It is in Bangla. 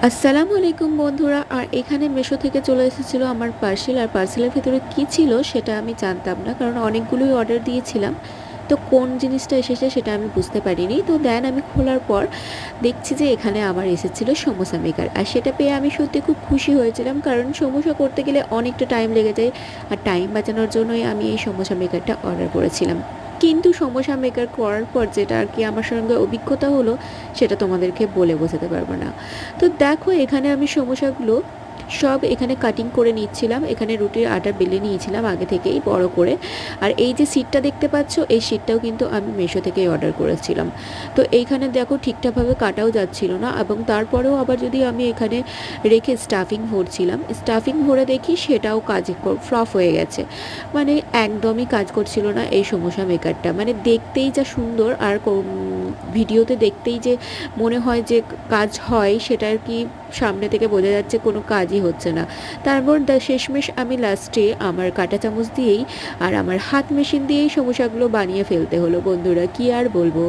আসসালামু আলাইকুম বন্ধুরা। আর এখানে মেশো থেকে চলে এসেছিলো আমার পার্সেল। আর পার্সেলের ভেতরে কী ছিল সেটা আমি জানতাম না, কারণ অনেকগুলোই অর্ডার দিয়েছিলাম। তো কোন জিনিসটা এসেছে সেটা আমি বুঝতে পারিনি। তো দেন আমি খোলার পর দেখছি যে এখানে আমার এসেছিলো সমোসা মেকার। আর সেটা পেয়ে আমি সত্যি খুব খুশি হয়েছিলাম, কারণ সমোসা করতে গেলে অনেকটা টাইম লেগে যায়। আর টাইম বাঁচানোর জন্যই আমি এই সমোসা মেকারটা অর্ডার করেছিলাম। কিন্তু সমোসা মেকার করার পর যেটা আর কি আমার সঙ্গে অভিজ্ঞতা হলো, সেটা তোমাদেরকে বলে বোঝাতে পারবো না। তো দেখো, এখানে আমি সমোসাগুলো সব এখানে কাটিং করে নিচ্ছিলাম। এখানে রুটির আটা বেলে নিয়েছিলাম আগে থেকেই বড় করে। আর এই যে সিটটা দেখতে পাচ্ছ, এই সিটটাও কিন্তু আমি মেশো থেকেই অর্ডার করেছিলাম। তো এইখানে দেখো ঠিকঠাকভাবে কাটাও যাচ্ছিল না, এবং তারপরেও আবার যদি আমি এখানে রেখে স্টাফিং ভরছিলাম, স্টাফিং ভরে দেখি সেটাও কাজে ফ্লপ হয়ে গেছে। মানে একদমই কাজ করছিল না এই সমোসা মেকারটা। মানে দেখতেই যা সুন্দর, আর ভিডিওতে দেখতেই যে মনে হয় যে কাজ হয়, সেটা আর কি সামনে থেকে বোঝা যাচ্ছে কোনো কাজই হচ্ছে না। তারপর শেষমেশ আমি লাস্টে আমার কাঁটা চামচ দিয়েই আর আমার হাত মেশিন দিয়েই সমস্যাগুলো বানিয়ে ফেলতে হলো বন্ধুরা, কি আর বলবো।